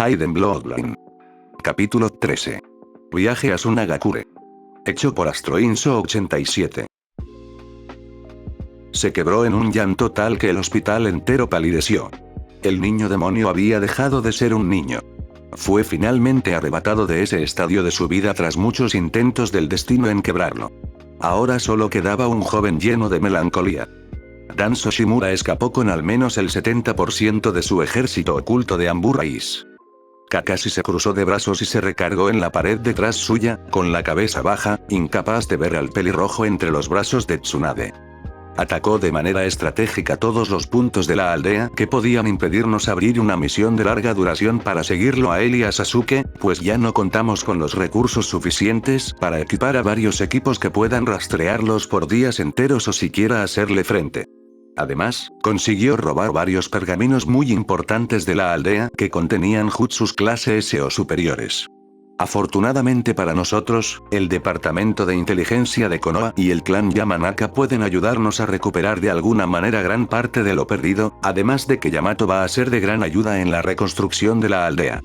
Hidden Bloodline. Capítulo 13. Viaje a Sunagakure. Hecho por Astroinso 87. Se quebró en un llanto tal que el hospital entero palideció. El niño demonio había dejado de ser un niño. Fue finalmente arrebatado de ese estadio de su vida tras muchos intentos del destino en quebrarlo. Ahora solo quedaba un joven lleno de melancolía. Danzo Shimura escapó con al menos el 70% de su ejército oculto de Ambu-Rais. Kakashi se cruzó de brazos y se recargó en la pared detrás suya, con la cabeza baja, incapaz de ver al pelirrojo entre los brazos de Tsunade. Atacó de manera estratégica todos los puntos de la aldea que podían impedirnos abrir una misión de larga duración para seguirlo a él y a Sasuke, pues ya no contamos con los recursos suficientes para equipar a varios equipos que puedan rastrearlos por días enteros o siquiera hacerle frente. Además, consiguió robar varios pergaminos muy importantes de la aldea que contenían jutsus clase S o superiores. Afortunadamente para nosotros, el departamento de inteligencia de Konoha y el clan Yamanaka pueden ayudarnos a recuperar de alguna manera gran parte de lo perdido, además de que Yamato va a ser de gran ayuda en la reconstrucción de la aldea.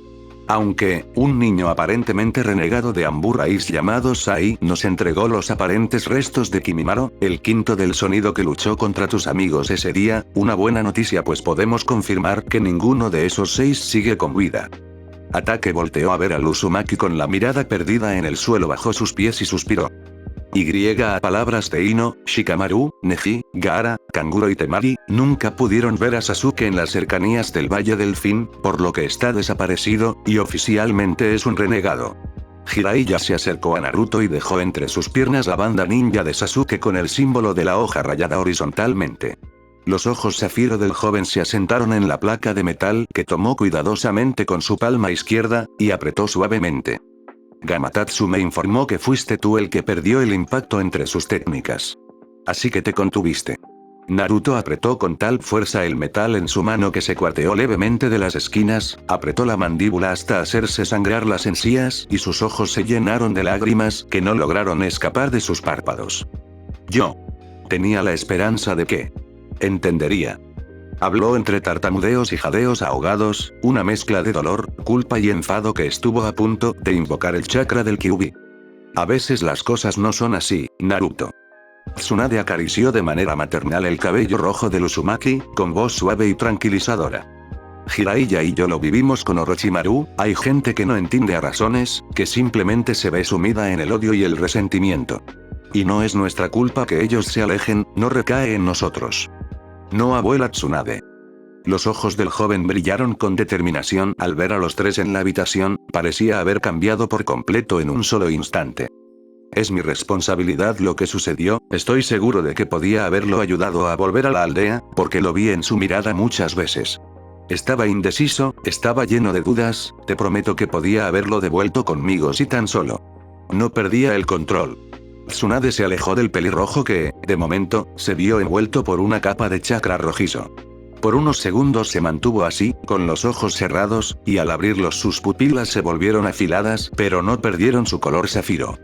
Aunque, un niño aparentemente renegado de Ambu-Rais llamado Sai nos entregó los aparentes restos de Kimimaro, el quinto del sonido que luchó contra tus amigos ese día, una buena noticia pues podemos confirmar que ninguno de esos 6 sigue con vida. Ataque volteó a ver al Uzumaki con la mirada perdida en el suelo bajo sus pies y suspiró. A palabras de Ino, Shikamaru, Neji, Gaara, Kanguro y Temari, nunca pudieron ver a Sasuke en las cercanías del Valle del Fin, por lo que está desaparecido, y oficialmente es un renegado. Jiraiya se acercó a Naruto y dejó entre sus piernas la banda ninja de Sasuke con el símbolo de la hoja rayada horizontalmente. Los ojos zafiro del joven se asentaron en la placa de metal que tomó cuidadosamente con su palma izquierda, y apretó suavemente. Gamatatsu me informó que fuiste tú el que perdió el impacto entre sus técnicas. Así que te contuviste. Naruto apretó con tal fuerza el metal en su mano que se cuarteó levemente de las esquinas, apretó la mandíbula hasta hacerse sangrar las encías y sus ojos se llenaron de lágrimas que no lograron escapar de sus párpados. Yo tenía la esperanza de que entendería. Habló entre tartamudeos y jadeos ahogados, una mezcla de dolor, culpa y enfado que estuvo a punto de invocar el chakra del Kyuubi. A veces las cosas no son así, Naruto. Tsunade acarició de manera maternal el cabello rojo del Uzumaki, con voz suave y tranquilizadora. Jiraiya y yo lo vivimos con Orochimaru, hay gente que no entiende a razones, que simplemente se ve sumida en el odio y el resentimiento. Y no es nuestra culpa que ellos se alejen, no recae en nosotros. No, abuela Tsunade. Los ojos del joven brillaron con determinación al ver a los 3 en la habitación, parecía haber cambiado por completo en un solo instante. Es mi responsabilidad lo que sucedió, estoy seguro de que podía haberlo ayudado a volver a la aldea, porque lo vi en su mirada muchas veces. Estaba indeciso, estaba lleno de dudas, te prometo que podía haberlo devuelto conmigo si tan solo no perdía el control. Tsunade se alejó del pelirrojo que, de momento, se vio envuelto por una capa de chakra rojizo. Por unos segundos se mantuvo así, con los ojos cerrados, y al abrirlos sus pupilas se volvieron afiladas, pero no perdieron su color zafiro.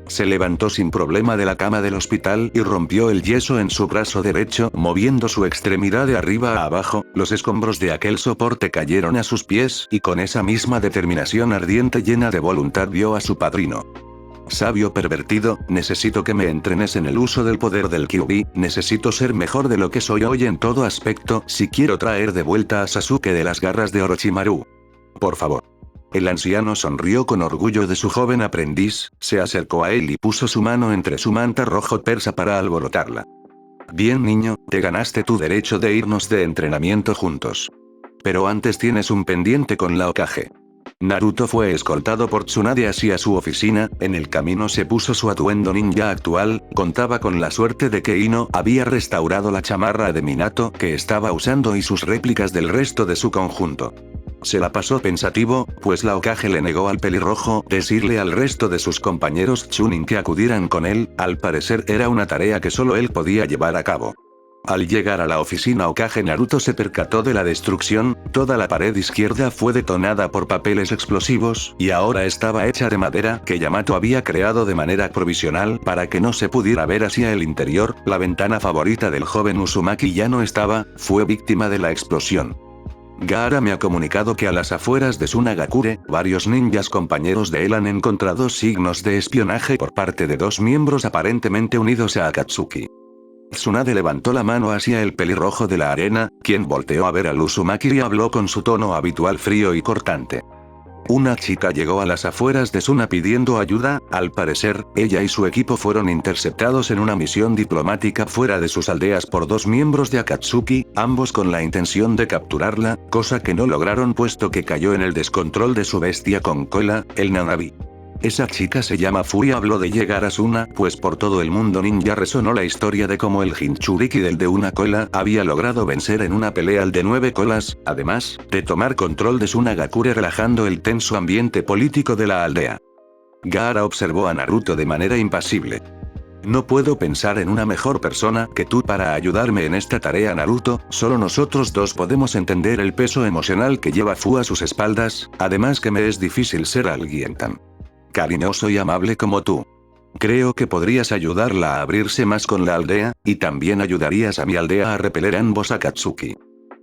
Se levantó sin problema de la cama del hospital y rompió el yeso en su brazo derecho, moviendo su extremidad de arriba a abajo, los escombros de aquel soporte cayeron a sus pies, y con esa misma determinación ardiente llena de voluntad vio a su padrino. Sabio pervertido, necesito que me entrenes en el uso del poder del Kyuubi, necesito ser mejor de lo que soy hoy en todo aspecto, si quiero traer de vuelta a Sasuke de las garras de Orochimaru. Por favor. El anciano sonrió con orgullo de su joven aprendiz, se acercó a él y puso su mano entre su manta rojo persa para alborotarla. Bien niño, te ganaste tu derecho de irnos de entrenamiento juntos. Pero antes tienes un pendiente con la Hokage. Naruto fue escoltado por Tsunade hacia su oficina, en el camino se puso su atuendo ninja actual, contaba con la suerte de que Ino había restaurado la chamarra de Minato que estaba usando y sus réplicas del resto de su conjunto. Se la pasó pensativo, pues la Hokage le negó al pelirrojo decirle al resto de sus compañeros Chunin que acudieran con él, al parecer era una tarea que solo él podía llevar a cabo. Al llegar a la oficina Hokage Naruto se percató de la destrucción, toda la pared izquierda fue detonada por papeles explosivos, y ahora estaba hecha de madera que Yamato había creado de manera provisional para que no se pudiera ver hacia el interior, la ventana favorita del joven Uzumaki ya no estaba, fue víctima de la explosión. Gaara me ha comunicado que a las afueras de Sunagakure, varios ninjas compañeros de él han encontrado signos de espionaje por parte de dos miembros aparentemente unidos a Akatsuki. Tsunade levantó la mano hacia el pelirrojo de la arena, quien volteó a ver a Uzumaki y habló con su tono habitual frío y cortante. Una chica llegó a las afueras de Suna pidiendo ayuda, al parecer, ella y su equipo fueron interceptados en una misión diplomática fuera de sus aldeas por dos miembros de Akatsuki, ambos con la intención de capturarla, cosa que no lograron puesto que cayó en el descontrol de su bestia con cola, el Nanabi. Esa chica se llama Fu y habló de llegar a Suna, pues por todo el mundo ninja resonó la historia de cómo el Jinchuriki del de una cola había logrado vencer en una pelea al de 9 colas, además de tomar control de Sunagakure relajando el tenso ambiente político de la aldea. Gaara observó a Naruto de manera impasible. No puedo pensar en una mejor persona que tú para ayudarme en esta tarea, Naruto, solo nosotros dos podemos entender el peso emocional que lleva Fu a sus espaldas, además que me es difícil ser alguien tan cariñoso y amable como tú. Creo que podrías ayudarla a abrirse más con la aldea, y también ayudarías a mi aldea a repeler a ambos Akatsuki.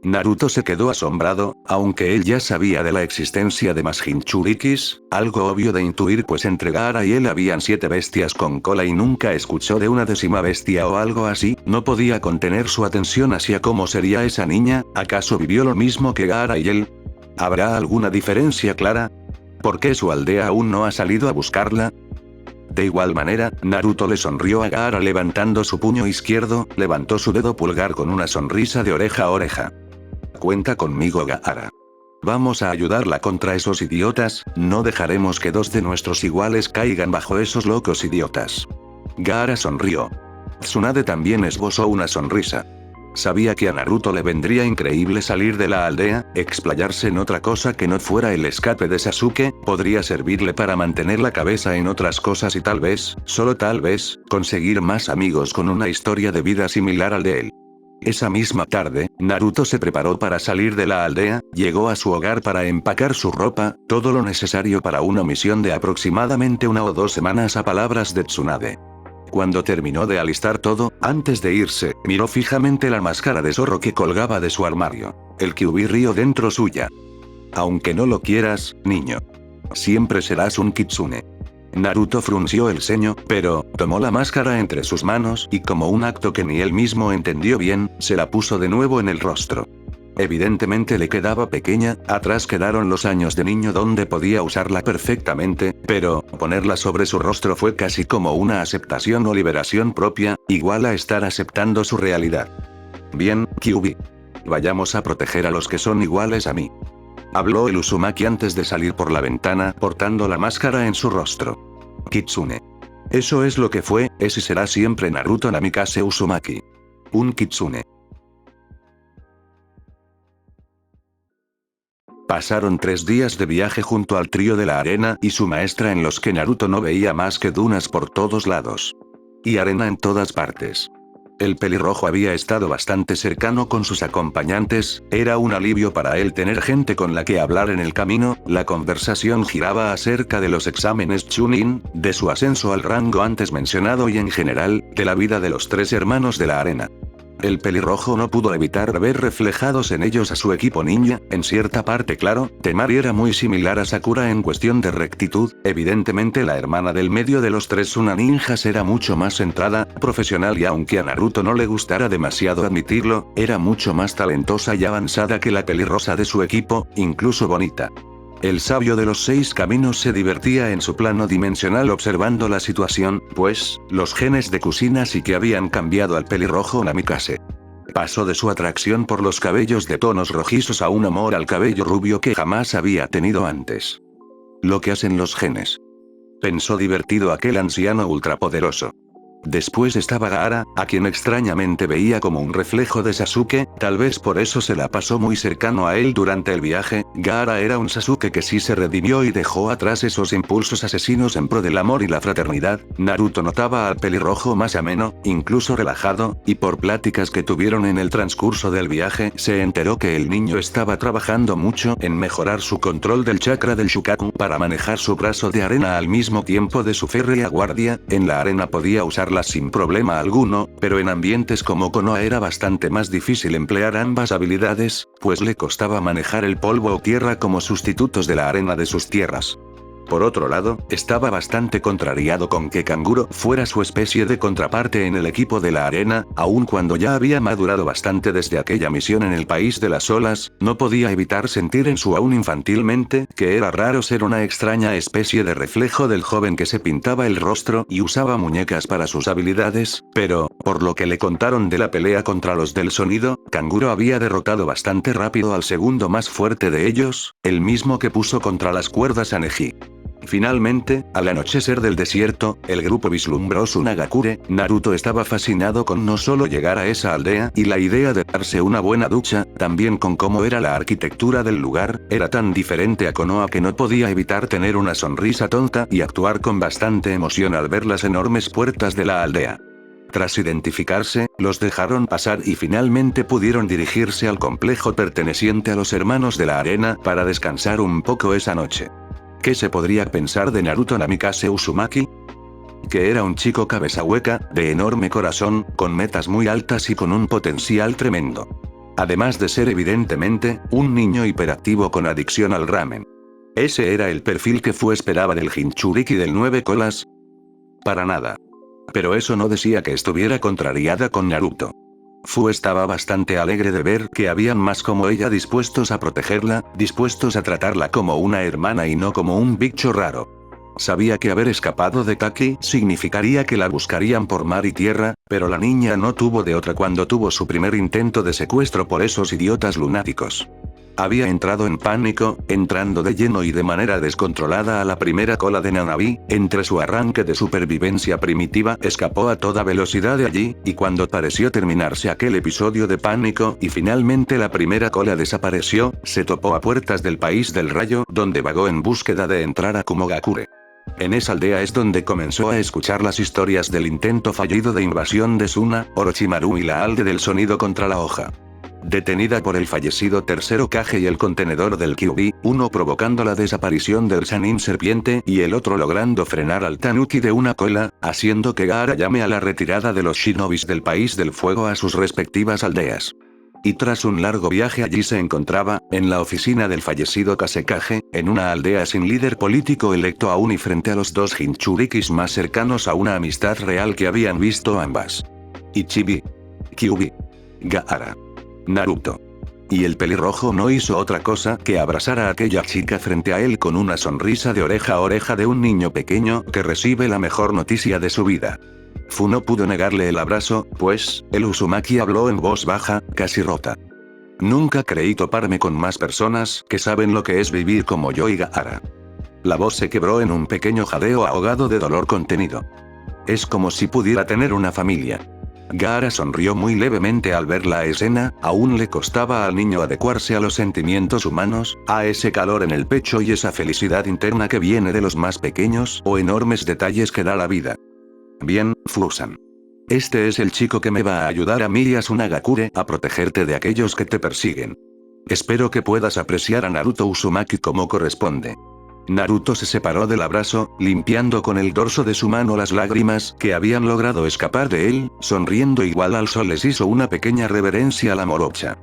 Naruto se quedó asombrado, aunque él ya sabía de la existencia de más Jinchurikis, algo obvio de intuir pues entre Gaara y él habían 7 bestias con cola y nunca escuchó de una 10ª bestia o algo así, no podía contener su atención hacia cómo sería esa niña, ¿acaso vivió lo mismo que Gaara y él? ¿Habrá alguna diferencia clara? ¿Por qué su aldea aún no ha salido a buscarla? De igual manera, Naruto le sonrió a Gaara levantando su puño izquierdo, levantó su dedo pulgar con una sonrisa de oreja a oreja. Cuenta conmigo, Gaara. Vamos a ayudarla contra esos idiotas, no dejaremos que 2 de nuestros iguales caigan bajo esos locos idiotas. Gaara sonrió. Tsunade también esbozó una sonrisa. Sabía que a Naruto le vendría increíble salir de la aldea, explayarse en otra cosa que no fuera el escape de Sasuke, podría servirle para mantener la cabeza en otras cosas y tal vez, solo tal vez, conseguir más amigos con una historia de vida similar al de él. Esa misma tarde, Naruto se preparó para salir de la aldea, llegó a su hogar para empacar su ropa, todo lo necesario para una misión de aproximadamente 1 o 2 semanas a palabras de Tsunade. Cuando terminó de alistar todo, antes de irse, miró fijamente la máscara de zorro que colgaba de su armario. El Kyuubi rió dentro suya. Aunque no lo quieras, niño. Siempre serás un kitsune. Naruto frunció el ceño, pero, tomó la máscara entre sus manos y como un acto que ni él mismo entendió bien, se la puso de nuevo en el rostro. Evidentemente le quedaba pequeña, atrás quedaron los años de niño donde podía usarla perfectamente, pero, ponerla sobre su rostro fue casi como una aceptación o liberación propia, igual a estar aceptando su realidad. Bien, Kyuubi. Vayamos a proteger a los que son iguales a mí. Habló el Uzumaki antes de salir por la ventana, portando la máscara en su rostro. Kitsune. Eso es lo que fue, es y será siempre Naruto Namikaze Uzumaki. Un kitsune. Pasaron 3 días de viaje junto al trío de la arena y su maestra en los que Naruto no veía más que dunas por todos lados. Y arena en todas partes. El pelirrojo había estado bastante cercano con sus acompañantes, era un alivio para él tener gente con la que hablar en el camino, la conversación giraba acerca de los exámenes Chunin, de su ascenso al rango antes mencionado y en general, de la vida de los 3 hermanos de la arena. El pelirrojo no pudo evitar ver reflejados en ellos a su equipo ninja, en cierta parte claro, Temari era muy similar a Sakura en cuestión de rectitud, evidentemente la hermana del medio de los 3 Suna ninjas era mucho más centrada, profesional y aunque a Naruto no le gustara demasiado admitirlo, era mucho más talentosa y avanzada que la pelirrosa de su equipo, incluso bonita. El sabio de los 6 caminos se divertía en su plano dimensional observando la situación, pues, los genes de Kusina sí que habían cambiado al pelirrojo Namikaze. Pasó de su atracción por los cabellos de tonos rojizos a un amor al cabello rubio que jamás había tenido antes. Lo que hacen los genes. Pensó divertido aquel anciano ultrapoderoso. Después estaba Gaara, a quien extrañamente veía como un reflejo de Sasuke, tal vez por eso se la pasó muy cercano a él durante el viaje, Gaara era un Sasuke que sí se redimió y dejó atrás esos impulsos asesinos en pro del amor y la fraternidad. Naruto notaba al pelirrojo más ameno, incluso relajado, y por pláticas que tuvieron en el transcurso del viaje, se enteró que el niño estaba trabajando mucho en mejorar su control del chakra del Shukaku para manejar su brazo de arena al mismo tiempo de su férrea guardia. En la arena podía usarlas sin problema alguno, pero en ambientes como Konoha era bastante más difícil emplear ambas habilidades, pues le costaba manejar el polvo o tierra como sustitutos de la arena de sus tierras. Por otro lado, estaba bastante contrariado con que Kanguro fuera su especie de contraparte en el equipo de la arena, aun cuando ya había madurado bastante desde aquella misión en el país de las olas, no podía evitar sentir en su aún infantilmente que era raro ser una extraña especie de reflejo del joven que se pintaba el rostro y usaba muñecas para sus habilidades, pero, por lo que le contaron de la pelea contra los del sonido, Kanguro había derrotado bastante rápido al segundo más fuerte de ellos, el mismo que puso contra las cuerdas a Neji. Finalmente, al anochecer del desierto, el grupo vislumbró Sunagakure. Naruto estaba fascinado con no solo llegar a esa aldea y la idea de darse una buena ducha, también con cómo era la arquitectura del lugar, era tan diferente a Konoha que no podía evitar tener una sonrisa tonta y actuar con bastante emoción al ver las enormes puertas de la aldea. Tras identificarse, los dejaron pasar y finalmente pudieron dirigirse al complejo perteneciente a los hermanos de la arena para descansar un poco esa noche. ¿Qué se podría pensar de Naruto Namikaze Uzumaki? Que era un chico cabeza hueca, de enorme corazón, con metas muy altas y con un potencial tremendo. Además de ser evidentemente, un niño hiperactivo con adicción al ramen. ¿Ese era el perfil que Fu esperaba del Jinchuriki del 9 colas? Para nada. Pero eso no decía que estuviera contrariada con Naruto. Fu estaba bastante alegre de ver que habían más como ella dispuestos a protegerla, dispuestos a tratarla como una hermana y no como un bicho raro. Sabía que haber escapado de Kaki significaría que la buscarían por mar y tierra, pero la niña no tuvo de otra cuando tuvo su primer intento de secuestro por esos idiotas lunáticos. Había entrado en pánico, entrando de lleno y de manera descontrolada a la primera cola de Nanabi. Entre su arranque de supervivencia primitiva, escapó a toda velocidad de allí, y cuando pareció terminarse aquel episodio de pánico y finalmente la primera cola desapareció, se topó a puertas del país del rayo, donde vagó en búsqueda de entrar a Kumogakure. En esa aldea es donde comenzó a escuchar las historias del intento fallido de invasión de Suna, Orochimaru y la Alde del sonido contra la hoja. Detenida por el fallecido tercer Hokage y el contenedor del Kyuubi, uno provocando la desaparición del Sannin serpiente y el otro logrando frenar al Tanuki de una cola, haciendo que Gaara llame a la retirada de los shinobis del país del fuego a sus respectivas aldeas. Y tras un largo viaje allí se encontraba, en la oficina del fallecido Kasekage, en una aldea sin líder político electo aún y frente a los dos Jinchurikis más cercanos a una amistad real que habían visto ambas. Ichibi. Kyuubi. Gaara. Naruto. Y el pelirrojo no hizo otra cosa que abrazar a aquella chica frente a él con una sonrisa de oreja a oreja de un niño pequeño que recibe la mejor noticia de su vida. Fu no pudo negarle el abrazo, pues, el Uzumaki habló en voz baja, casi rota. Nunca creí toparme con más personas que saben lo que es vivir como yo y Gaara. La voz se quebró en un pequeño jadeo ahogado de dolor contenido. Es como si pudiera tener una familia. Gaara sonrió muy levemente al ver la escena, aún le costaba al niño adecuarse a los sentimientos humanos, a ese calor en el pecho y esa felicidad interna que viene de los más pequeños o enormes detalles que da la vida. Bien, Fu-san. Este es el chico que me va a ayudar a mí y a Sunagakure a protegerte de aquellos que te persiguen. Espero que puedas apreciar a Naruto Uzumaki como corresponde. Naruto se separó del abrazo, limpiando con el dorso de su mano las lágrimas que habían logrado escapar de él, sonriendo igual al sol les hizo una pequeña reverencia a la morocha.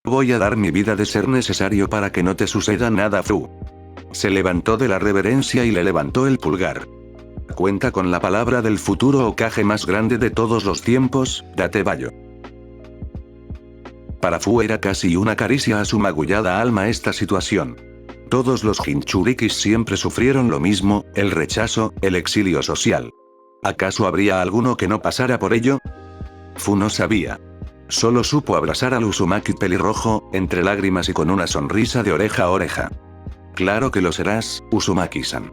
Voy a dar mi vida de ser necesario para que no te suceda nada, Fu. Se levantó de la reverencia y le levantó el pulgar. Cuenta con la palabra del futuro Hokage más grande de todos los tiempos, Date Bayo. Para Fu era casi una caricia a su magullada alma esta situación. Todos los Jinchurikis siempre sufrieron lo mismo, el rechazo, el exilio social. ¿Acaso habría alguno que no pasara por ello? Fu no sabía. Solo supo abrazar al Uzumaki pelirrojo, entre lágrimas y con una sonrisa de oreja a oreja. Claro que lo serás, Uzumaki-san.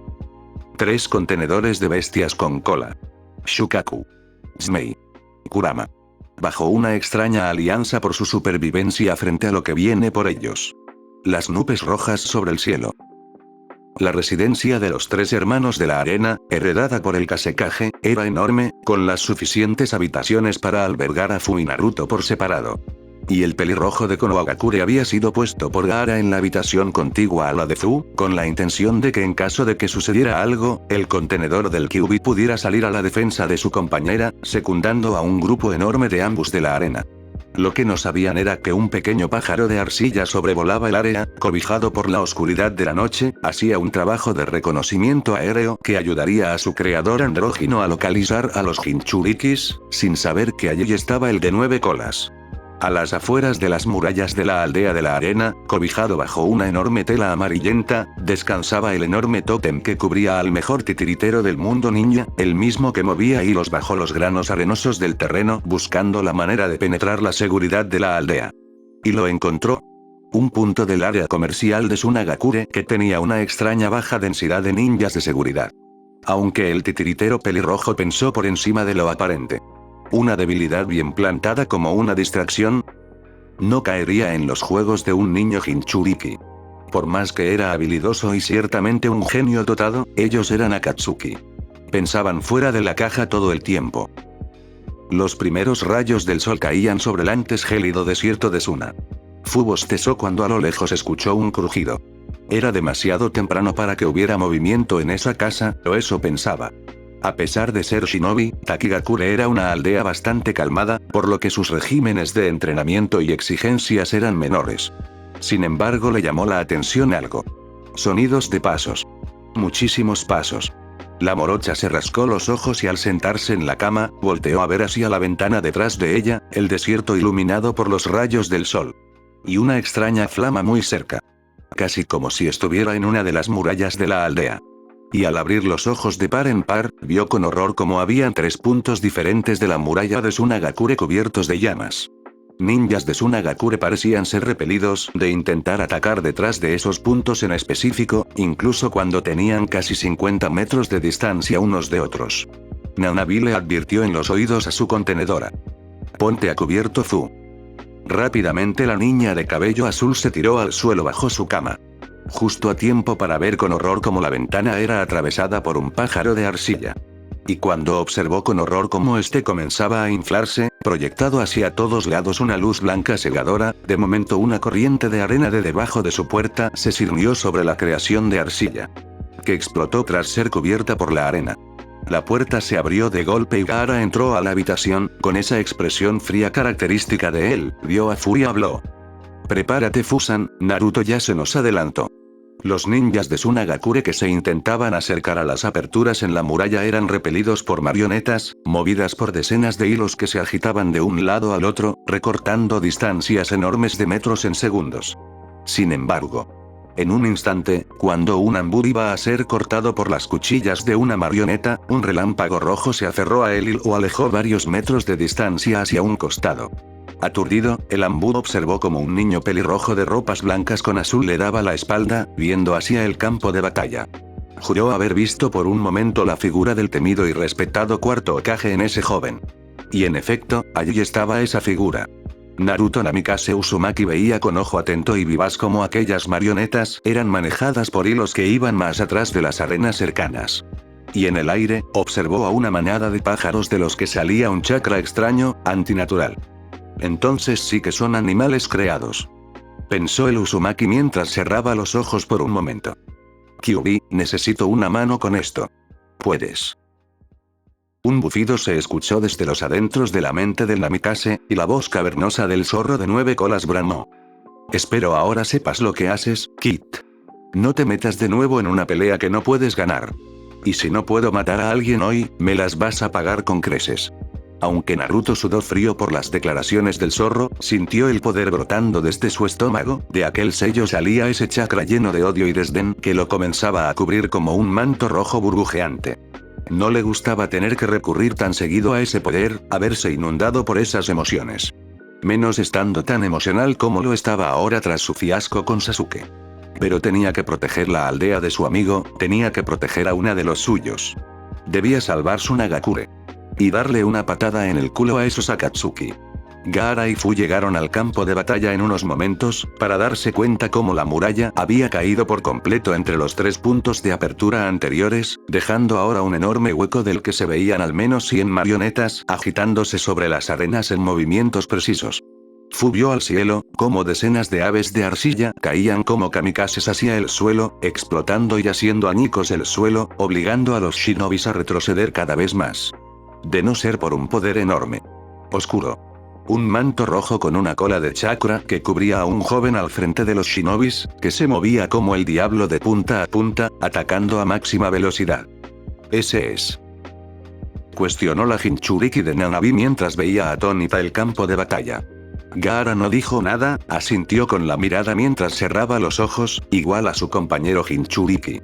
3 contenedores de bestias con cola. Shukaku. Zmei. Kurama. Bajo una extraña alianza por su supervivencia frente a lo que viene por ellos. las nubes rojas sobre el cielo. La residencia de los 3 hermanos de la arena, heredada por el Kazekage, era enorme, con las suficientes habitaciones para albergar a Fu y Naruto por separado. Y el pelirrojo de Konohagakure había sido puesto por Gaara en la habitación contigua a la de Fu, con la intención de que en caso de que sucediera algo, el contenedor del Kyuubi pudiera salir a la defensa de su compañera, secundando a un grupo enorme de ambos de la arena. Lo que no sabían era que un pequeño pájaro de arcilla sobrevolaba el área, cobijado por la oscuridad de la noche, hacía un trabajo de reconocimiento aéreo que ayudaría a su creador andrógino a localizar a los Jinchurikis, sin saber que allí estaba el de 9 colas. A las afueras de las murallas de la aldea de la arena, cobijado bajo una enorme tela amarillenta, descansaba el enorme tótem que cubría al mejor titiritero del mundo ninja, el mismo que movía hilos bajo los granos arenosos del terreno buscando la manera de penetrar la seguridad de la aldea. Y lo encontró. Un punto del área comercial de Tsunagakure que tenía una extraña baja densidad de ninjas de seguridad. Aunque el titiritero pelirrojo pensó por encima de lo aparente. Una debilidad bien plantada como una distracción. No caería en los juegos de un niño Jinchuriki. Por más que era habilidoso y ciertamente un genio dotado, ellos eran Akatsuki. Pensaban fuera de la caja todo el tiempo. Los primeros rayos del sol caían sobre el antes gélido desierto de Suna. Fu bostezó cuando a lo lejos escuchó un crujido. Era demasiado temprano para que hubiera movimiento en esa casa, o eso pensaba. A pesar de ser shinobi, Takigakure era una aldea bastante calmada, por lo que sus regímenes de entrenamiento y exigencias eran menores. Sin embargo, le llamó la atención algo. Sonidos de pasos. Muchísimos pasos. La morocha se rascó los ojos y al sentarse en la cama, volteó a ver hacia la ventana detrás de ella, el desierto iluminado por los rayos del sol. Y una extraña flama muy cerca. Casi como si estuviera en una de las murallas de la aldea. Y al abrir los ojos de par en par, vio con horror cómo habían 3 puntos diferentes de la muralla de Tsunagakure cubiertos de llamas. Ninjas de Tsunagakure parecían ser repelidos de intentar atacar detrás de esos puntos en específico, incluso cuando tenían casi 50 metros de distancia unos de otros. Nanabi le advirtió en los oídos a su contenedora. «Ponte a cubierto, Fu». Rápidamente la niña de cabello azul se tiró al suelo bajo su cama. Justo a tiempo para ver con horror cómo la ventana era atravesada por un pájaro de arcilla. Y cuando observó con horror cómo este comenzaba a inflarse, proyectado hacia todos lados una luz blanca cegadora, de momento una corriente de arena de debajo de su puerta se cirnió sobre la creación de arcilla. Que explotó tras ser cubierta por la arena. La puerta se abrió de golpe y Gaara entró a la habitación, con esa expresión fría característica de él, vio a Fu y habló. «Prepárate, Fusan, Naruto ya se nos adelantó». Los ninjas de Tsunagakure que se intentaban acercar a las aperturas en la muralla eran repelidos por marionetas, movidas por decenas de hilos que se agitaban de un lado al otro, recortando distancias enormes de metros en segundos. Sin embargo, en un instante, cuando un ambú iba a ser cortado por las cuchillas de una marioneta, un relámpago rojo se aferró a él y lo alejó varios metros de distancia hacia un costado. Aturdido, el ambú observó como un niño pelirrojo de ropas blancas con azul le daba la espalda, viendo hacia el campo de batalla. Juró haber visto por un momento la figura del temido y respetado cuarto Hokage en ese joven. Y en efecto, allí estaba esa figura. Naruto Namikaze Uzumaki veía con ojo atento y vivaz cómo aquellas marionetas eran manejadas por hilos que iban más atrás de las arenas cercanas. Y en el aire, observó a una manada de pájaros de los que salía un chakra extraño, antinatural. Entonces sí que son animales creados. Pensó el Uzumaki mientras cerraba los ojos por un momento. Kyuubi, necesito una mano con esto. ¿Puedes? Un bufido se escuchó desde los adentros de la mente del Namikaze, y la voz cavernosa del zorro de 9 colas bramó. Espero ahora sepas lo que haces, Kid. No te metas de nuevo en una pelea que no puedes ganar. Y si no puedo matar a alguien hoy, me las vas a pagar con creces. Aunque Naruto sudó frío por las declaraciones del zorro, sintió el poder brotando desde su estómago, de aquel sello salía ese chakra lleno de odio y desdén que lo comenzaba a cubrir como un manto rojo burbujeante. No le gustaba tener que recurrir tan seguido a ese poder, haberse inundado por esas emociones. Menos estando tan emocional como lo estaba ahora tras su fiasco con Sasuke. Pero tenía que proteger la aldea de su amigo, tenía que proteger a una de los suyos. Debía salvar Tsunagakure. Y darle una patada en el culo a esos Akatsuki. Gaara y Fu llegaron al campo de batalla en unos momentos, para darse cuenta cómo la muralla había caído por completo entre los 3 puntos de apertura anteriores, dejando ahora un enorme hueco del que se veían al menos 100 marionetas agitándose sobre las arenas en movimientos precisos. Fu vio al cielo, como decenas de aves de arcilla caían como kamikazes hacia el suelo, explotando y haciendo añicos el suelo, obligando a los shinobis a retroceder cada vez más. De no ser por un poder enorme. Oscuro. Un manto rojo con una cola de chakra que cubría a un joven al frente de los shinobis, que se movía como el diablo de punta a punta, atacando a máxima velocidad. Ese es. Cuestionó la Jinchuriki de Nanabi mientras veía atónita el campo de batalla. Gaara no dijo nada, asintió con la mirada mientras cerraba los ojos, igual a su compañero Jinchuriki.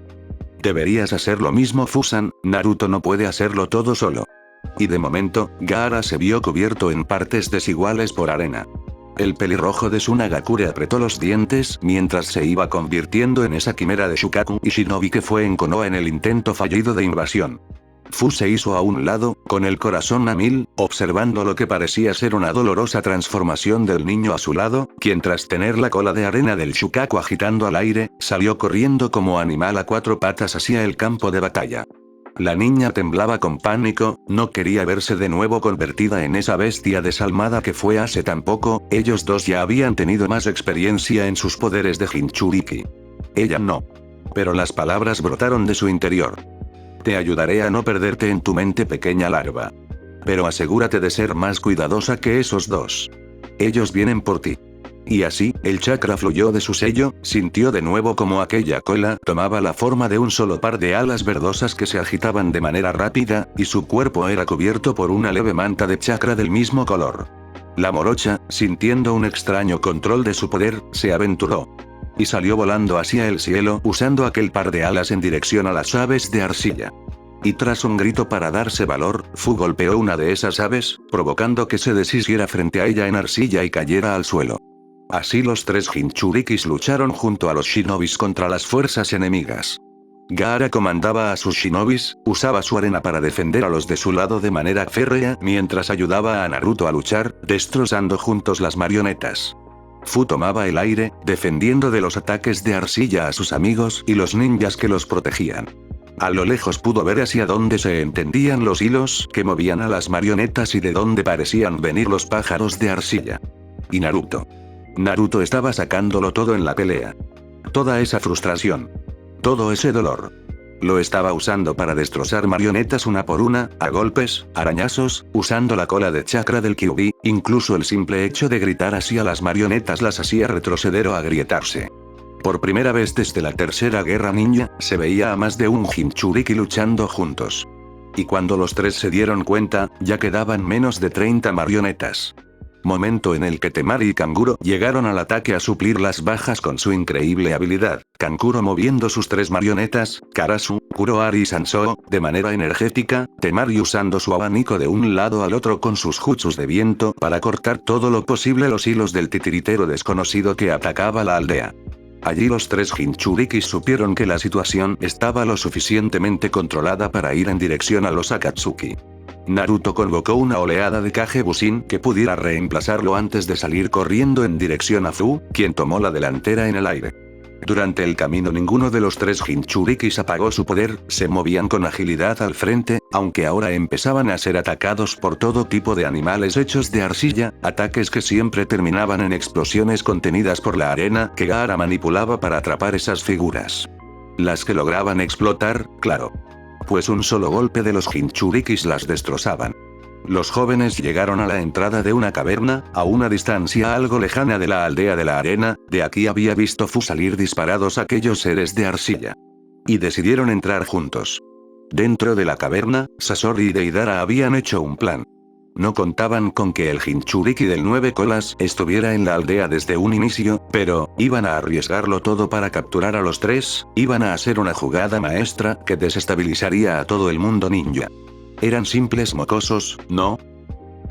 Deberías hacer lo mismo, Fusan, Naruto no puede hacerlo todo solo. Y de momento, Gaara se vio cubierto en partes desiguales por arena. El pelirrojo de Tsunagakure apretó los dientes mientras se iba convirtiendo en esa quimera de Shukaku y Shinobi que fue en Konoha en el intento fallido de invasión. Fu se hizo a un lado, con el corazón a mil, observando lo que parecía ser una dolorosa transformación del niño a su lado, quien tras tener la cola de arena del Shukaku agitando al aire, salió corriendo como animal a 4 patas hacia el campo de batalla. La niña temblaba con pánico, no quería verse de nuevo convertida en esa bestia desalmada que fue hace tan poco, ellos dos ya habían tenido más experiencia en sus poderes de Jinchuriki. Ella no. Pero las palabras brotaron de su interior. Te ayudaré a no perderte en tu mente, pequeña larva. Pero asegúrate de ser más cuidadosa que esos dos. Ellos vienen por ti. Y así, el chakra fluyó de su sello, sintió de nuevo como aquella cola tomaba la forma de un solo par de alas verdosas que se agitaban de manera rápida, y su cuerpo era cubierto por una leve manta de chakra del mismo color. La morocha, sintiendo un extraño control de su poder, se aventuró. Y salió volando hacia el cielo usando aquel par de alas en dirección a las aves de arcilla. Y tras un grito para darse valor, Fu golpeó una de esas aves, provocando que se deshiciera frente a ella en arcilla y cayera al suelo. Así los 3 Jinchurikis lucharon junto a los shinobis contra las fuerzas enemigas. Gaara comandaba a sus shinobis, usaba su arena para defender a los de su lado de manera férrea mientras ayudaba a Naruto a luchar, destrozando juntos las marionetas. Fu tomaba el aire, defendiendo de los ataques de arcilla a sus amigos y los ninjas que los protegían. A lo lejos pudo ver hacia dónde se entendían los hilos que movían a las marionetas y de dónde parecían venir los pájaros de arcilla. Y Naruto. Naruto estaba sacándolo todo en la pelea. Toda esa frustración. Todo ese dolor. Lo estaba usando para destrozar marionetas una por una, a golpes, arañazos, usando la cola de chakra del Kyuubi, incluso el simple hecho de gritar hacia las marionetas las hacía retroceder o agrietarse. Por primera vez desde la tercera guerra ninja, se veía a más de un Jinchuriki luchando juntos. Y cuando los 3 se dieron cuenta, ya quedaban menos de 30 marionetas. Momento en el que Temari y Kanguro llegaron al ataque a suplir las bajas con su increíble habilidad, Kankuro moviendo sus 3 marionetas, Karasu, Kuroari y Sansou, de manera energética, Temari usando su abanico de un lado al otro con sus jutsus de viento para cortar todo lo posible los hilos del titiritero desconocido que atacaba la aldea. Allí los 3 Jinchurikis supieron que la situación estaba lo suficientemente controlada para ir en dirección a los Akatsuki. Naruto convocó una oleada de Kage Bushin que pudiera reemplazarlo antes de salir corriendo en dirección a Fu, quien tomó la delantera en el aire. Durante el camino ninguno de los 3 Jinchurikis apagó su poder, se movían con agilidad al frente, aunque ahora empezaban a ser atacados por todo tipo de animales hechos de arcilla, ataques que siempre terminaban en explosiones contenidas por la arena que Gaara manipulaba para atrapar esas figuras. Las que lograban explotar, claro. Pues un solo golpe de los Jinchurikis las destrozaban. Los jóvenes llegaron a la entrada de una caverna, a una distancia algo lejana de la aldea de la arena, de aquí había visto Fu salir disparados aquellos seres de arcilla. Y decidieron entrar juntos. Dentro de la caverna, Sasori y Deidara habían hecho un plan. No contaban con que el Jinchuriki del 9 colas estuviera en la aldea desde un inicio, pero, iban a arriesgarlo todo para capturar a los 3, iban a hacer una jugada maestra que desestabilizaría a todo el mundo ninja. ¿Eran simples mocosos, no?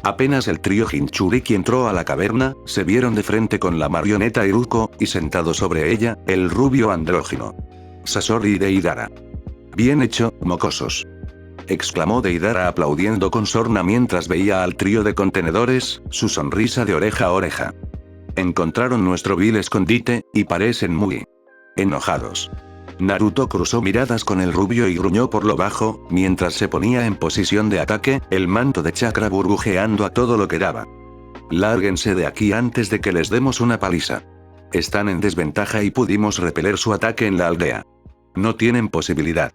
Apenas el trío Jinchuriki entró a la caverna, se vieron de frente con la marioneta Iruko, y sentado sobre ella, el rubio andrógino. Sasori y Deidara. Bien hecho, mocosos. exclamó Deidara aplaudiendo con sorna mientras veía al trío de contenedores, su sonrisa de oreja a oreja. Encontraron nuestro vil escondite, y parecen muy enojados. Naruto cruzó miradas con el rubio y gruñó por lo bajo, mientras se ponía en posición de ataque, el manto de chakra burbujeando a todo lo que daba. Lárguense de aquí antes de que les demos una paliza. Están en desventaja y pudimos repeler su ataque en la aldea. No tienen posibilidad.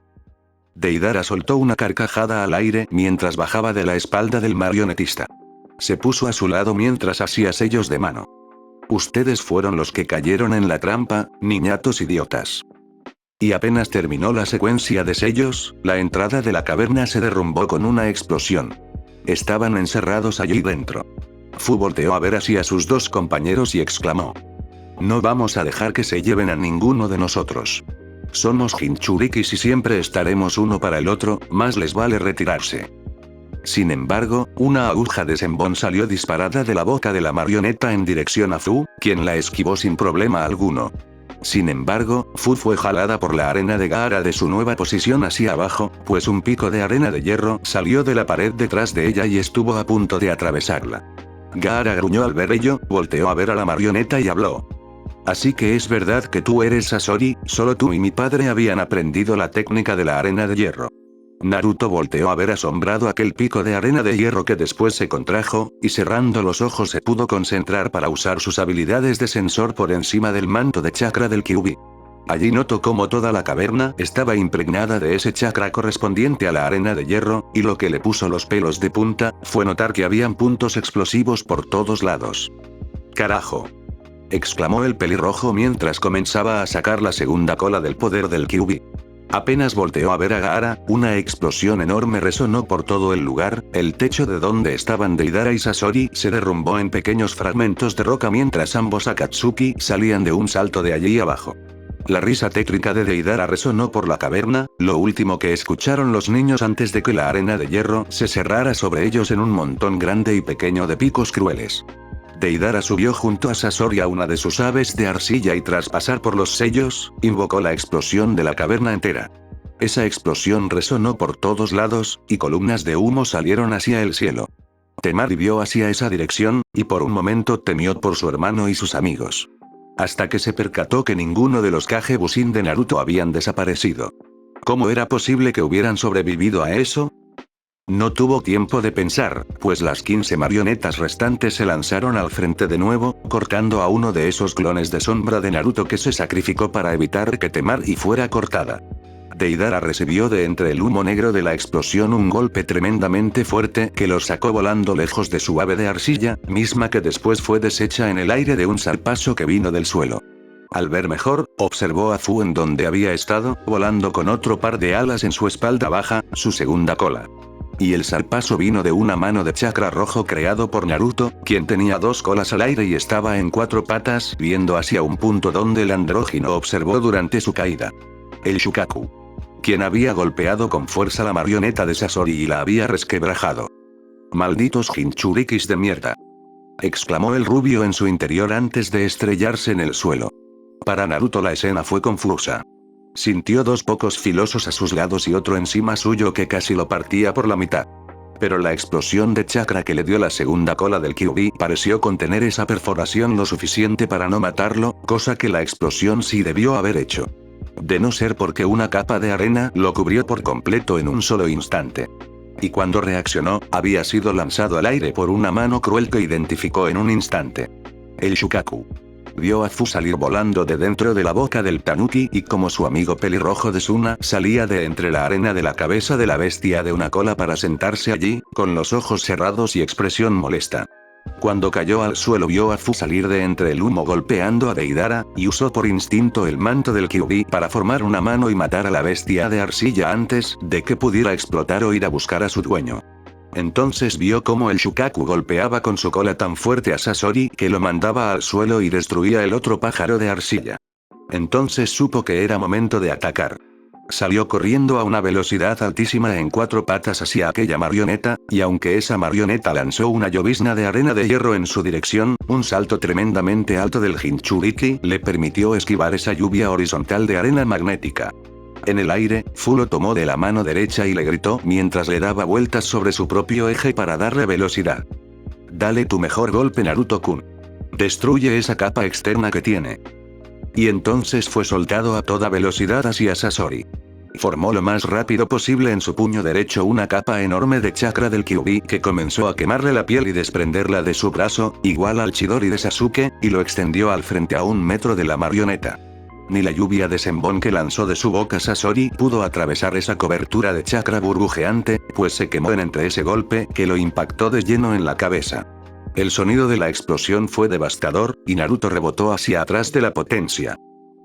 Deidara soltó una carcajada al aire mientras bajaba de la espalda del marionetista. Se puso a su lado mientras hacía sellos de mano. Ustedes fueron los que cayeron en la trampa, niñatos idiotas. Y apenas terminó la secuencia de sellos, la entrada de la caverna se derrumbó con una explosión. Estaban encerrados allí dentro. Fu volteó a ver hacia sus dos compañeros y exclamó: no vamos a dejar que se lleven a ninguno de nosotros. Somos Jinchurikis y siempre estaremos uno para el otro, más les vale retirarse. Sin embargo, una aguja de Senbon salió disparada de la boca de la marioneta en dirección a Fu, quien la esquivó sin problema alguno. Sin embargo, Fu fue jalada por la arena de Gaara de su nueva posición hacia abajo, pues un pico de arena de hierro salió de la pared detrás de ella y estuvo a punto de atravesarla. Gaara gruñó al ver ello, volteó a ver a la marioneta y habló. Así que es verdad que tú eres Sasori, solo tú y mi padre habían aprendido la técnica de la arena de hierro. Naruto volteó a ver asombrado aquel pico de arena de hierro que después se contrajo, y cerrando los ojos se pudo concentrar para usar sus habilidades de sensor por encima del manto de chakra del Kyuubi. Allí notó cómo toda la caverna estaba impregnada de ese chakra correspondiente a la arena de hierro, y lo que le puso los pelos de punta, fue notar que habían puntos explosivos por todos lados. ¡Carajo!, exclamó el pelirrojo mientras comenzaba a sacar la segunda cola del poder del Kyuubi. Apenas volteó a ver a Gaara, una explosión enorme resonó por todo el lugar, el techo de donde estaban Deidara y Sasori se derrumbó en pequeños fragmentos de roca mientras ambos Akatsuki salían de un salto de allí abajo. La risa tétrica de Deidara resonó por la caverna, lo último que escucharon los niños antes de que la arena de hierro se cerrara sobre ellos en un montón grande y pequeño de picos crueles. Deidara subió junto a Sasori a una de sus aves de arcilla y tras pasar por los sellos, invocó la explosión de la caverna entera. Esa explosión resonó por todos lados, y columnas de humo salieron hacia el cielo. Temari vio hacia esa dirección, y por un momento temió por su hermano y sus amigos. Hasta que se percató que ninguno de los Kage Bushin de Naruto habían desaparecido. ¿Cómo era posible que hubieran sobrevivido a eso? No tuvo tiempo de pensar, pues las 15 marionetas restantes se lanzaron al frente de nuevo, cortando a uno de esos clones de sombra de Naruto que se sacrificó para evitar que Temari fuera cortada. Deidara recibió de entre el humo negro de la explosión un golpe tremendamente fuerte que lo sacó volando lejos de su ave de arcilla, misma que después fue deshecha en el aire de un zarpazo que vino del suelo. Al ver mejor, observó a Fu en donde había estado, volando con otro par de alas en su espalda baja, su segunda cola. Y el zarpazo vino de una mano de chakra rojo creado por Naruto, quien tenía dos colas al aire y estaba en cuatro patas, viendo hacia un punto donde el andrógino observó durante su caída. El Shukaku. Quien había golpeado con fuerza la marioneta de Sasori y la había resquebrajado. «Malditos Jinchurikis de mierda», exclamó el rubio en su interior antes de estrellarse en el suelo. Para Naruto la escena fue confusa. Sintió dos pocos filosos a sus lados y otro encima suyo que casi lo partía por la mitad. Pero la explosión de chakra que le dio la segunda cola del Kyuubi pareció contener esa perforación lo suficiente para no matarlo, cosa que la explosión sí debió haber hecho. De no ser porque una capa de arena lo cubrió por completo en un solo instante. Y cuando reaccionó, había sido lanzado al aire por una mano cruel que identificó en un instante. El Shukaku. Vio a Fu salir volando de dentro de la boca del tanuki y como su amigo pelirrojo de Suna salía de entre la arena de la cabeza de la bestia de una cola para sentarse allí, con los ojos cerrados y expresión molesta. Cuando cayó al suelo vio a Fu salir de entre el humo golpeando a Deidara, y usó por instinto el manto del Kyuubi para formar una mano y matar a la bestia de arcilla antes de que pudiera explotar o ir a buscar a su dueño. Entonces vio cómo el Shukaku golpeaba con su cola tan fuerte a Sasori que lo mandaba al suelo y destruía el otro pájaro de arcilla. Entonces supo que era momento de atacar. Salió corriendo a una velocidad altísima en cuatro patas hacia aquella marioneta, y aunque esa marioneta lanzó una llovizna de arena de hierro en su dirección, un salto tremendamente alto del Jinchuriki le permitió esquivar esa lluvia horizontal de arena magnética. En el aire, Fu lo tomó de la mano derecha y le gritó mientras le daba vueltas sobre su propio eje para darle velocidad. Dale tu mejor golpe, Naruto-kun. Destruye esa capa externa que tiene. Y entonces fue soltado a toda velocidad hacia Sasori. Formó lo más rápido posible en su puño derecho una capa enorme de chakra del Kyuubi que comenzó a quemarle la piel y desprenderla de su brazo, igual al Chidori de Sasuke, y lo extendió al frente a 1 metro de la marioneta. Ni la lluvia de sembón que lanzó de su boca Sasori pudo atravesar esa cobertura de chakra burbujeante, pues se quemó entre ese golpe que lo impactó de lleno en la cabeza. El sonido de la explosión fue devastador, y Naruto rebotó hacia atrás de la potencia.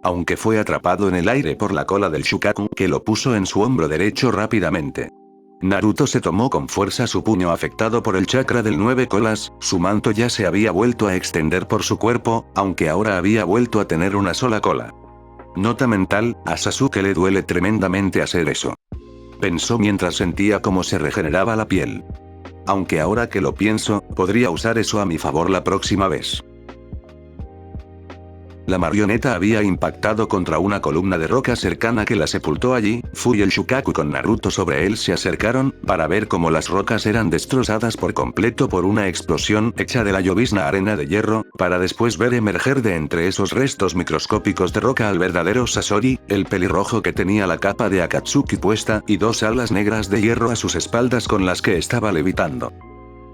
Aunque fue atrapado en el aire por la cola del Shukaku que lo puso en su hombro derecho rápidamente. Naruto se tomó con fuerza su puño afectado por el chakra del 9 colas, su manto ya se había vuelto a extender por su cuerpo, aunque ahora había vuelto a tener una sola cola. Nota mental, a Sasuke le duele tremendamente hacer eso. Pensó mientras sentía cómo se regeneraba la piel. Aunque ahora que lo pienso, podría usar eso a mi favor la próxima vez. La marioneta había impactado contra una columna de roca cercana que la sepultó allí. Fu y el Shukaku con Naruto sobre él se acercaron, para ver cómo las rocas eran destrozadas por completo por una explosión hecha de la llovizna arena de hierro, para después ver emerger de entre esos restos microscópicos de roca al verdadero Sasori, el pelirrojo que tenía la capa de Akatsuki puesta y 2 alas negras de hierro a sus espaldas con las que estaba levitando.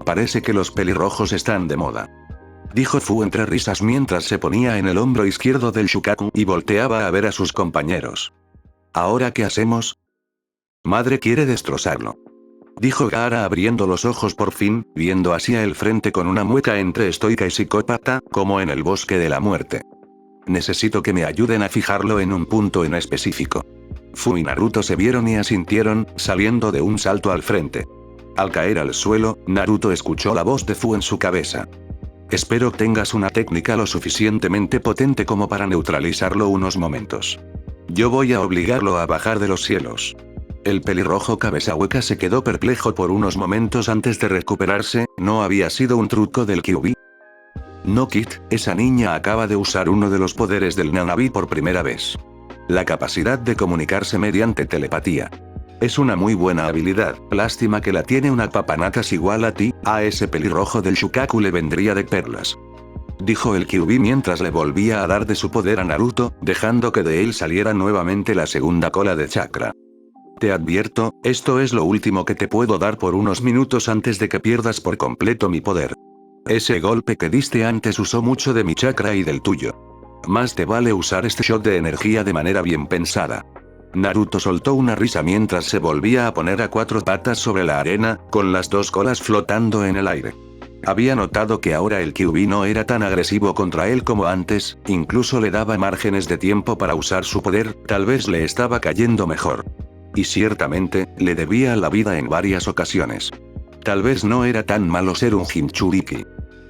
Parece que los pelirrojos están de moda. Dijo Fu entre risas mientras se ponía en el hombro izquierdo del Shukaku y volteaba a ver a sus compañeros. ¿Ahora qué hacemos? Madre quiere destrozarlo. Dijo Gaara abriendo los ojos por fin, viendo hacia el frente con una mueca entre estoica y psicópata, como en el bosque de la muerte. Necesito que me ayuden a fijarlo en un punto en específico. Fu y Naruto se vieron y asintieron, saliendo de un salto al frente. Al caer al suelo, Naruto escuchó la voz de Fu en su cabeza. Espero tengas una técnica lo suficientemente potente como para neutralizarlo unos momentos. Yo voy a obligarlo a bajar de los cielos. El pelirrojo cabeza hueca se quedó perplejo por unos momentos antes de recuperarse. ¿No había sido un truco del Kyuubi? No, Kid, esa niña acaba de usar uno de los poderes del Nanabi por primera vez. La capacidad de comunicarse mediante telepatía. Es una muy buena habilidad, lástima que la tiene una papanatas igual a ti, a ese pelirrojo del Shukaku le vendría de perlas. Dijo el Kyuubi mientras le volvía a dar de su poder a Naruto, dejando que de él saliera nuevamente la segunda cola de chakra. Te advierto, esto es lo último que te puedo dar por unos minutos antes de que pierdas por completo mi poder. Ese golpe que diste antes usó mucho de mi chakra y del tuyo. Más te vale usar este shot de energía de manera bien pensada. Naruto soltó una risa mientras se volvía a poner a 4 patas sobre la arena, con las 2 colas flotando en el aire. Había notado que ahora el Kyuubi no era tan agresivo contra él como antes, incluso le daba márgenes de tiempo para usar su poder, tal vez le estaba cayendo mejor. Y ciertamente, le debía la vida en varias ocasiones. Tal vez no era tan malo ser un Jinchuriki.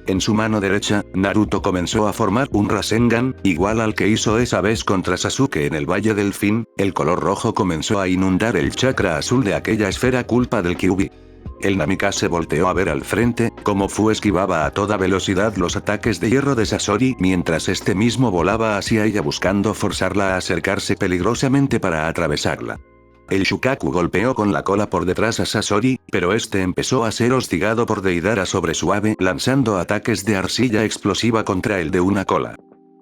En su mano derecha, Naruto comenzó a formar un Rasengan, igual al que hizo esa vez contra Sasuke en el Valle del Fin. El color rojo comenzó a inundar el chakra azul de aquella esfera culpa del Kyuubi. El Namikaze volteó a ver al frente, como Fu esquivaba a toda velocidad los ataques de hierro de Sasori mientras este mismo volaba hacia ella buscando forzarla a acercarse peligrosamente para atravesarla. El Shukaku golpeó con la cola por detrás a Sasori, pero este empezó a ser hostigado por Deidara sobre suave lanzando ataques de arcilla explosiva contra el de una cola.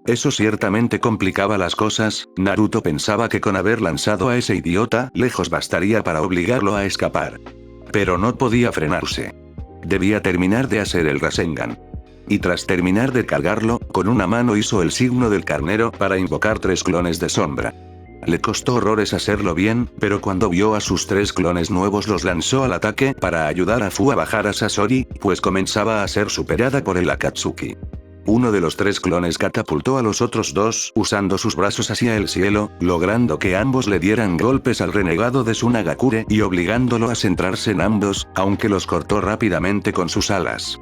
Eso ciertamente complicaba las cosas. Naruto pensaba que con haber lanzado a ese idiota lejos bastaría para obligarlo a escapar. Pero no podía frenarse. Debía terminar de hacer el Rasengan. Y tras terminar de cargarlo, con una mano hizo el signo del carnero para invocar 3 clones de sombra. Le costó horrores hacerlo bien, pero cuando vio a sus 3 clones nuevos los lanzó al ataque para ayudar a Fu a bajar a Sasori, pues comenzaba a ser superada por el Akatsuki. Uno de los 3 clones catapultó a los otros 2 usando sus brazos hacia el cielo, logrando que ambos le dieran golpes al renegado de Tsunagakure y obligándolo a centrarse en ambos, aunque los cortó rápidamente con sus alas.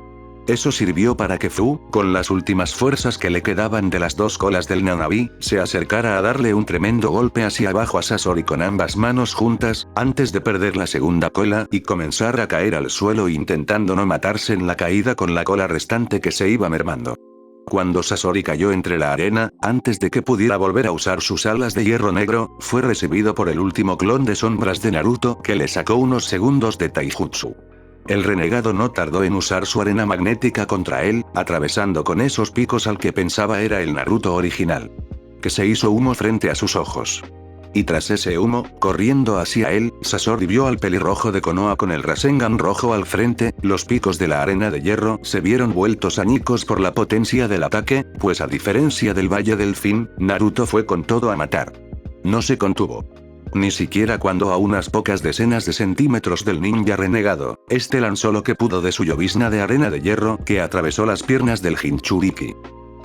Eso sirvió para que Fu, con las últimas fuerzas que le quedaban de las 2 colas del Nanabi, se acercara a darle un tremendo golpe hacia abajo a Sasori con ambas manos juntas, antes de perder la segunda cola y comenzar a caer al suelo intentando no matarse en la caída con la cola restante que se iba mermando. Cuando Sasori cayó entre la arena, antes de que pudiera volver a usar sus alas de hierro negro, fue recibido por el último clon de sombras de Naruto que le sacó unos segundos de taijutsu. El renegado no tardó en usar su arena magnética contra él, atravesando con esos picos al que pensaba era el Naruto original. Que se hizo humo frente a sus ojos. Y tras ese humo, corriendo hacia él, Sasori vio al pelirrojo de Konoha con el Rasengan rojo al frente. Los picos de la arena de hierro se vieron vueltos añicos por la potencia del ataque, pues a diferencia del Valle del Fin, Naruto fue con todo a matar. No se contuvo. Ni siquiera cuando a unas pocas decenas de centímetros del ninja renegado, este lanzó lo que pudo de su llovizna de arena de hierro que atravesó las piernas del Jinchuriki.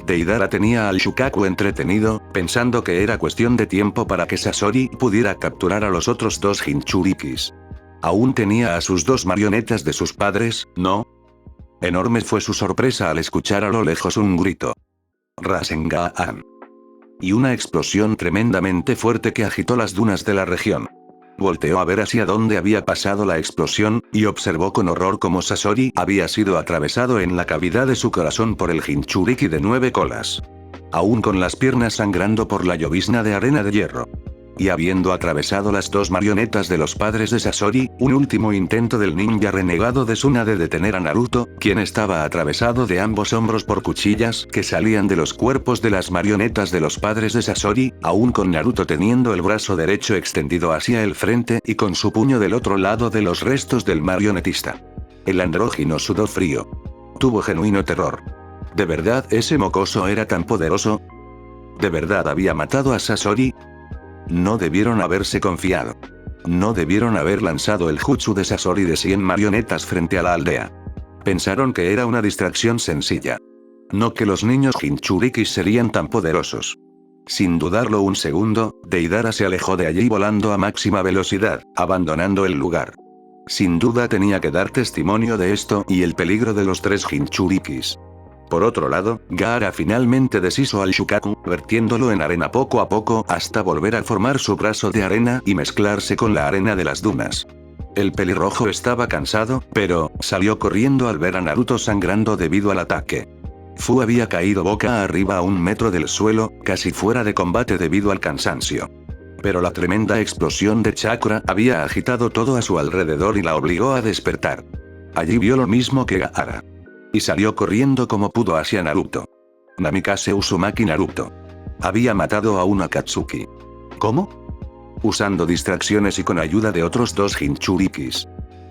Deidara tenía al Shukaku entretenido, pensando que era cuestión de tiempo para que Sasori pudiera capturar a los otros dos Jinchurikis. Aún tenía a sus dos marionetas de sus padres, ¿no? Enorme fue su sorpresa al escuchar a lo lejos un grito. Rasengan. Y una explosión tremendamente fuerte que agitó las dunas de la región. Volteó a ver hacia dónde había pasado la explosión, y observó con horror cómo Sasori había sido atravesado en la cavidad de su corazón por el Jinchuriki de 9 colas. Aún con las piernas sangrando por la llovizna de arena de hierro. Y habiendo atravesado las dos marionetas de los padres de Sasori, un último intento del ninja renegado de Suna de detener a Naruto, quien estaba atravesado de ambos hombros por cuchillas que salían de los cuerpos de las marionetas de los padres de Sasori, aún con Naruto teniendo el brazo derecho extendido hacia el frente y con su puño del otro lado de los restos del marionetista. El andrógino sudó frío. Tuvo genuino terror. ¿De verdad ese mocoso era tan poderoso? ¿De verdad había matado a Sasori? No debieron haberse confiado. No debieron haber lanzado el jutsu de Sasori de 100 marionetas frente a la aldea. Pensaron que era una distracción sencilla. No que los niños Jinchurikis serían tan poderosos. Sin dudarlo un segundo, Deidara se alejó de allí volando a máxima velocidad, abandonando el lugar. Sin duda tenía que dar testimonio de esto y el peligro de los tres Jinchurikis. Por otro lado, Gaara finalmente deshizo al Shukaku, vertiéndolo en arena poco a poco hasta volver a formar su brazo de arena y mezclarse con la arena de las dunas. El pelirrojo estaba cansado, pero salió corriendo al ver a Naruto sangrando debido al ataque. Fu había caído boca arriba a 1 metro del suelo, casi fuera de combate debido al cansancio. Pero la tremenda explosión de chakra había agitado todo a su alrededor y la obligó a despertar. Allí vio lo mismo que Gaara. Y salió corriendo como pudo hacia Naruto. Namikaze Uzumaki Naruto. Había matado a un Akatsuki. ¿Cómo? Usando distracciones y con ayuda de otros dos Jinchurikis.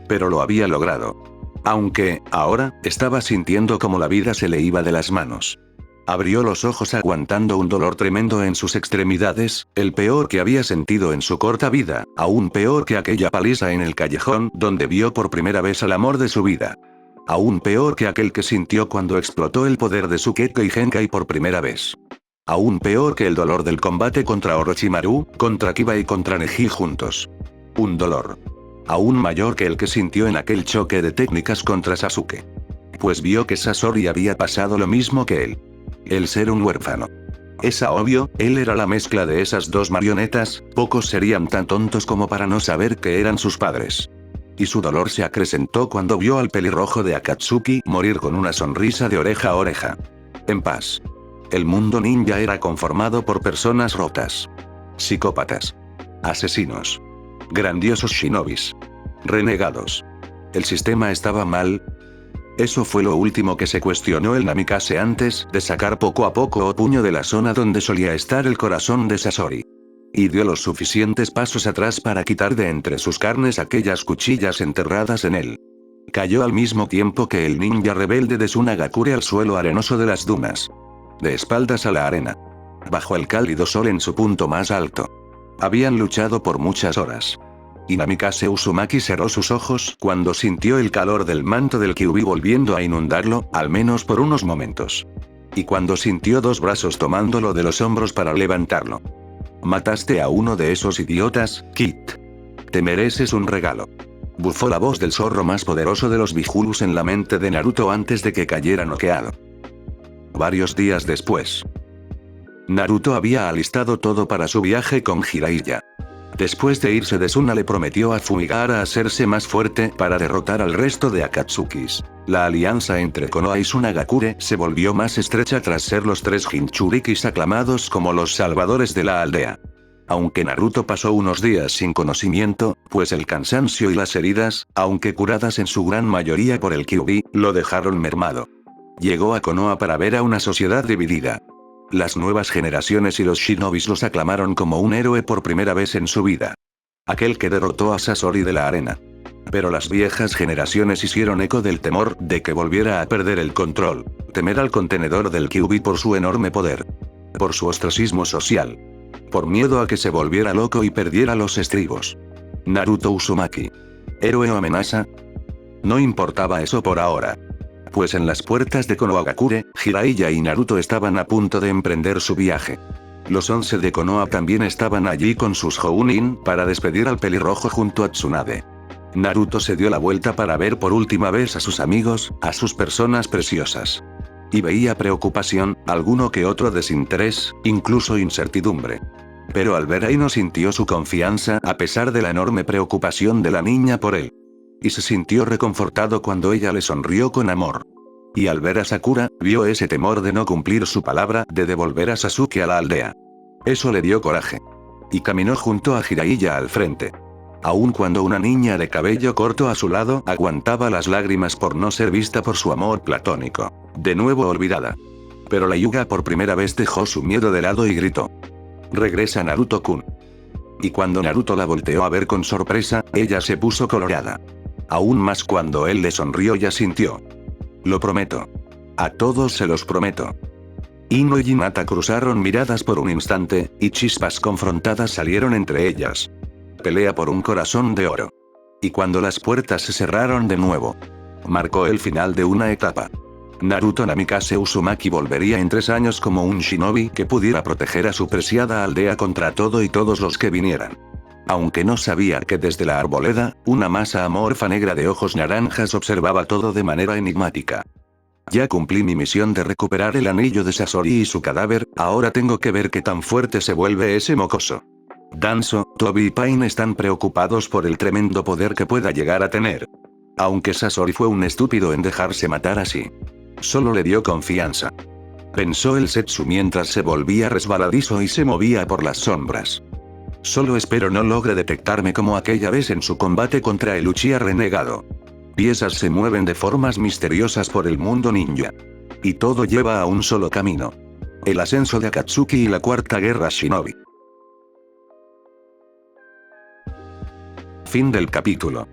Pero lo había logrado. Aunque, ahora, estaba sintiendo como la vida se le iba de las manos. Abrió los ojos aguantando un dolor tremendo en sus extremidades, el peor que había sentido en su corta vida, aún peor que aquella paliza en el callejón donde vio por primera vez al amor de su vida. Aún peor que aquel que sintió cuando explotó el poder de Sukeke y Genkai por primera vez. Aún peor que el dolor del combate contra Orochimaru, contra Kiba y contra Neji juntos. Un dolor. Aún mayor que el que sintió en aquel choque de técnicas contra Sasuke. Pues vio que Sasori había pasado lo mismo que él. El ser un huérfano. Es obvio, él era la mezcla de esas dos marionetas, pocos serían tan tontos como para no saber que eran sus padres. Y su dolor se acrecentó cuando vio al pelirrojo de Akatsuki morir con una sonrisa de oreja a oreja. En paz. El mundo ninja era conformado por personas rotas. Psicópatas. Asesinos. Grandiosos shinobis. Renegados. ¿El sistema estaba mal? Eso fue lo último que se cuestionó el Namikaze antes de sacar poco a poco o puño de la zona donde solía estar el corazón de Sasori. Y dio los suficientes pasos atrás para quitar de entre sus carnes aquellas cuchillas enterradas en él. Cayó al mismo tiempo que el ninja rebelde de Tsunagakure al suelo arenoso de las dunas. De espaldas a la arena. Bajo el cálido sol en su punto más alto. Habían luchado por muchas horas. Y Namikaze Uzumaki cerró sus ojos cuando sintió el calor del manto del Kyuubi volviendo a inundarlo, al menos por unos momentos. Y cuando sintió dos brazos tomándolo de los hombros para levantarlo. Mataste a uno de esos idiotas, Kid. Te mereces un regalo. Bufó la voz del zorro más poderoso de los Bijulus en la mente de Naruto antes de que cayera noqueado. Varios días después. Naruto había alistado todo para su viaje con Jiraiya. Después de irse Desuna le prometió a Fumigar a hacerse más fuerte para derrotar al resto de Akatsukis. La alianza entre Konoha y Tsunagakure se volvió más estrecha tras ser los tres Jinchurikis aclamados como los salvadores de la aldea. Aunque Naruto pasó unos días sin conocimiento, pues el cansancio y las heridas, aunque curadas en su gran mayoría por el Kyuubi, lo dejaron mermado. Llegó a Konoha para ver a una sociedad dividida. Las nuevas generaciones y los shinobis los aclamaron como un héroe por primera vez en su vida. Aquel que derrotó a Sasori de la arena. Pero las viejas generaciones hicieron eco del temor de que volviera a perder el control. Temer al contenedor del Kyuubi por su enorme poder. Por su ostracismo social. Por miedo a que se volviera loco y perdiera los estribos. Naruto Uzumaki. ¿Héroe o amenaza? No importaba eso por ahora. Pues en las puertas de Konohagakure, Jiraiya y Naruto estaban a punto de emprender su viaje. Los 11 de Konoha también estaban allí con sus Jounin para despedir al pelirrojo junto a Tsunade. Naruto se dio la vuelta para ver por última vez a sus amigos, a sus personas preciosas. Y veía preocupación, alguno que otro desinterés, incluso incertidumbre. Pero al ver a Ino sintió su confianza a pesar de la enorme preocupación de la niña por él. Y se sintió reconfortado cuando ella le sonrió con amor. Y al ver a Sakura, vio ese temor de no cumplir su palabra de devolver a Sasuke a la aldea. Eso le dio coraje. Y caminó junto a Jiraiya al frente. Aun cuando una niña de cabello corto a su lado aguantaba las lágrimas por no ser vista por su amor platónico. De nuevo olvidada. Pero la Hyuga por primera vez dejó su miedo de lado y gritó. «Regresa Naruto-kun». Y cuando Naruto la volteó a ver con sorpresa, ella se puso colorada. Aún más cuando él le sonrió y asintió. «Lo prometo. A todos se los prometo». Ino y Hinata cruzaron miradas por un instante, y chispas confrontadas salieron entre ellas. Pelea por un corazón de oro. Y cuando las puertas se cerraron de nuevo, marcó el final de una etapa. Naruto Namikaze Uzumaki volvería en 3 años como un shinobi que pudiera proteger a su preciada aldea contra todo y todos los que vinieran. Aunque no sabía que desde la arboleda, una masa amorfa negra de ojos naranjas observaba todo de manera enigmática. Ya cumplí mi misión de recuperar el anillo de Sasori y su cadáver, ahora tengo que ver qué tan fuerte se vuelve ese mocoso. Danzo, Tobi y Pain están preocupados por el tremendo poder que pueda llegar a tener. Aunque Sasori fue un estúpido en dejarse matar así. Solo le dio confianza. Pensó el Setsu mientras se volvía resbaladizo y se movía por las sombras. Solo espero no logre detectarme como aquella vez en su combate contra el Uchiha renegado. Piezas se mueven de formas misteriosas por el mundo ninja. Y todo lleva a un solo camino. El ascenso de Akatsuki y la Cuarta Guerra Shinobi. Fin del capítulo.